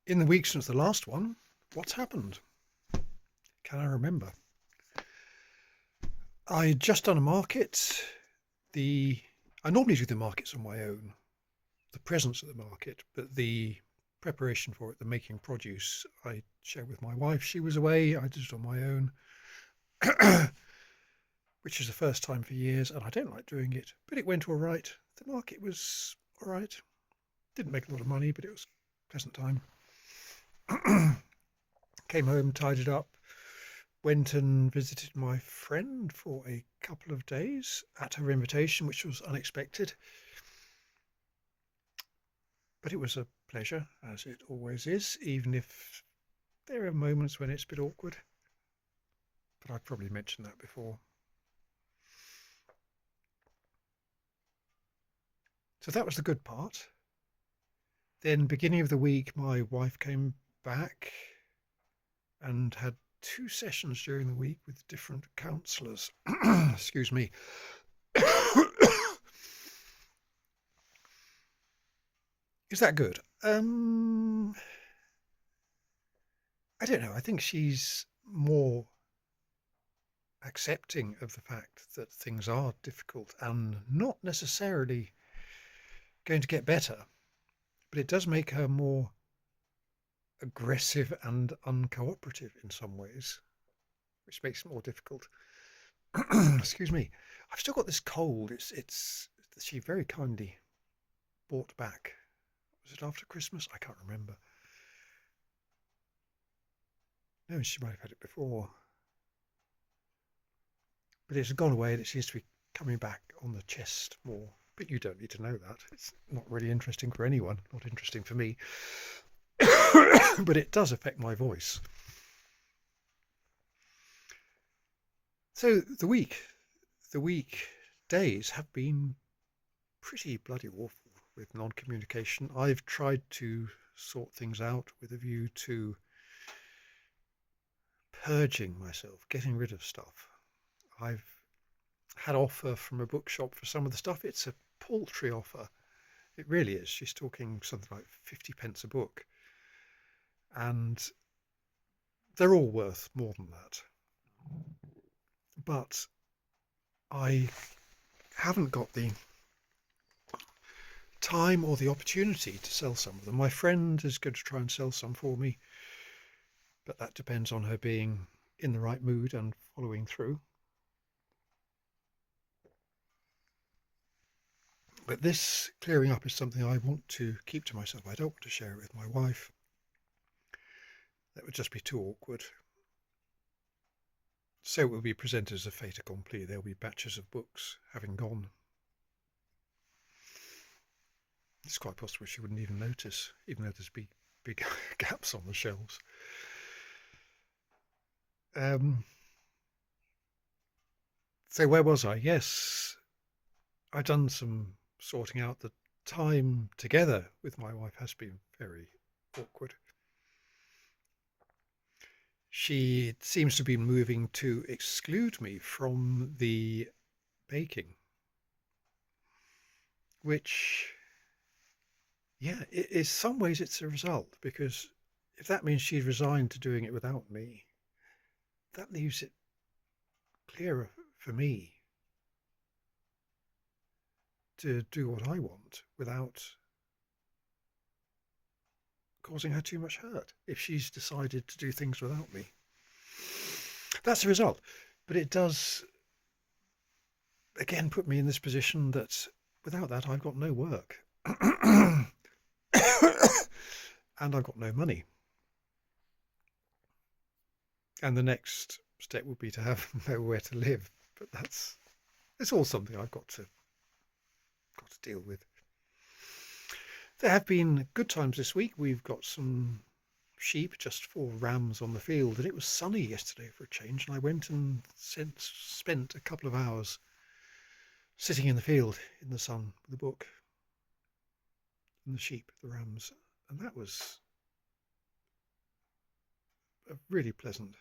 In the week since the last one, what's happened? Can I remember? I just done a market. The I normally do the markets on my own, the presence at the market, but the preparation for it, the making produce, I share with my wife. She was away. I did it on my own, which is the first time for years, and I don't like doing it, but it went all right. The market was all right. Didn't make a lot of money, but it was a pleasant time. Came home, tidied up, went and visited my friend for a couple of days at her invitation, which was unexpected. But it was a pleasure, as it always is, even if there are moments when it's a bit awkward. But I've probably mentioned that before. So that was the good part. Then, beginning of the week, my wife came back and had two sessions during the week with different counsellors. Excuse me. Is that good? I don't know. I think she's more accepting of the fact that things are difficult and not necessarily going to get better, but it does make her more aggressive and uncooperative in some ways, which makes it more difficult. Excuse me. I've still got this cold. It's she very kindly brought back. Was it after Christmas? I can't remember. No, she might have had it before. But it's gone away and it seems to be coming back on the chest more. But you don't need to know that. It's not really interesting for anyone, not interesting for me. But it does affect my voice. So the week days have been pretty bloody awful with non-communication. I've tried to sort things out with a view to purging myself, getting rid of stuff. I've had offer from a bookshop for some of the stuff. It's a paltry offer. It really is. She's talking something like 50 pence a book. And they're all worth more than that. But I haven't got the time or the opportunity to sell some of them. My friend is going to try and sell some for me, but that depends on her being in the right mood and following through. But this clearing up is something I want to keep to myself. I don't want to share it with my wife. That would just be too awkward. So it will be presented as a fait accompli. There'll be batches of books having gone. It's quite possible she wouldn't even notice, even though there's big gaps on the shelves. So where was I? Yes, I've done some sorting out. The time together with my wife has been very awkward. She seems to be moving to exclude me from the baking, which, yeah, in some ways it's a result, because if that means she's resigned to doing it without me, that leaves it clearer for me to do what I want without causing her too much hurt if she's decided to do things without me. That's the result. But it does, again, put me in this position that without that, I've got no work. And I've got no money. And the next step would be to have nowhere to live. But it's all something I've got to deal with. There have been good times this week. We've got some sheep, just 4 rams on the field, and it was sunny yesterday for a change, and I went and spent a couple of hours sitting in the field in the sun with a book and the sheep, the rams, and that was really pleasant.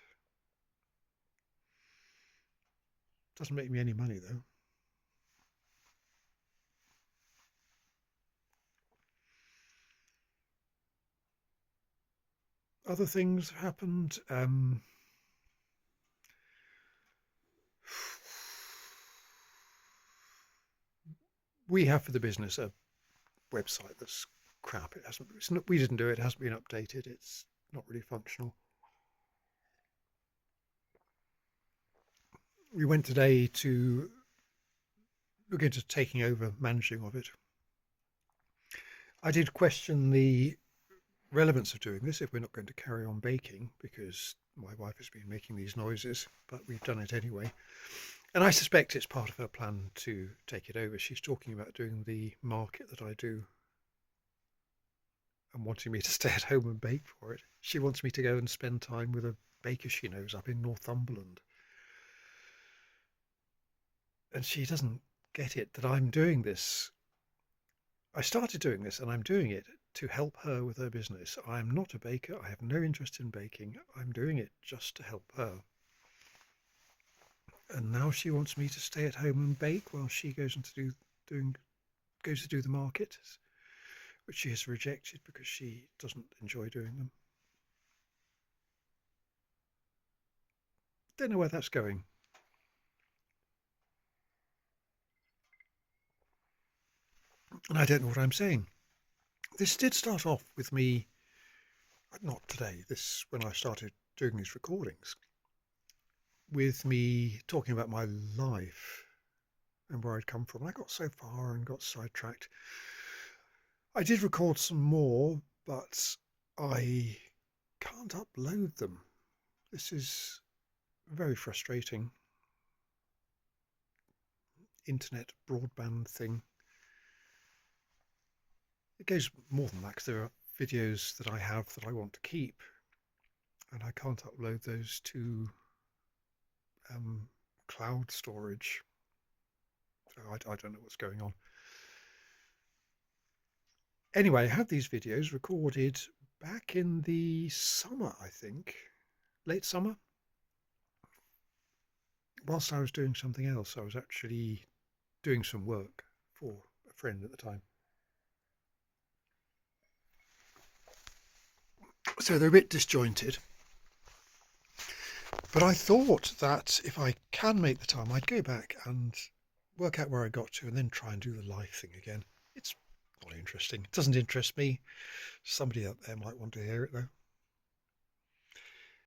Doesn't make me any money though. other things have happened. We have for the business a website that's crap. It hasn't. It's not, we didn't do it. It hasn't been updated. It's not really functional. We went today to look into taking over managing of it. I did question the relevance of doing this if we're not going to carry on baking, because my wife has been making these noises, but we've done it anyway. And I suspect it's part of her plan to take it over. She's talking about doing the market that I do and wanting me to stay at home and bake for it. She wants me to go and spend time with a baker she knows up in Northumberland. And she doesn't get it that I'm doing this. I started doing this and I'm doing it to help her with her business. I'm not a baker. I have no interest in baking. I'm doing it just to help her. And now she wants me to stay at home and bake while she goes goes to do the market, which she has rejected because she doesn't enjoy doing them. Don't know where that's going. And I don't know what I'm saying. This did start off with me, not today, this when I started doing these recordings, with me talking about my life and where I'd come from. I got so far and got sidetracked. I did record some more, but I can't upload them. This is very frustrating. Internet broadband thing. It goes more than that because there are videos that I have that I want to keep, and I can't upload those to cloud storage. So I don't know what's going on. Anyway, I had these videos recorded back in the summer, I think, late summer. Whilst I was doing something else, I was actually doing some work for a friend at the time. So they're a bit disjointed. But I thought that if I can make the time, I'd go back and work out where I got to and then try and do the live thing again. It's not interesting. It doesn't interest me. Somebody out there might want to hear it though.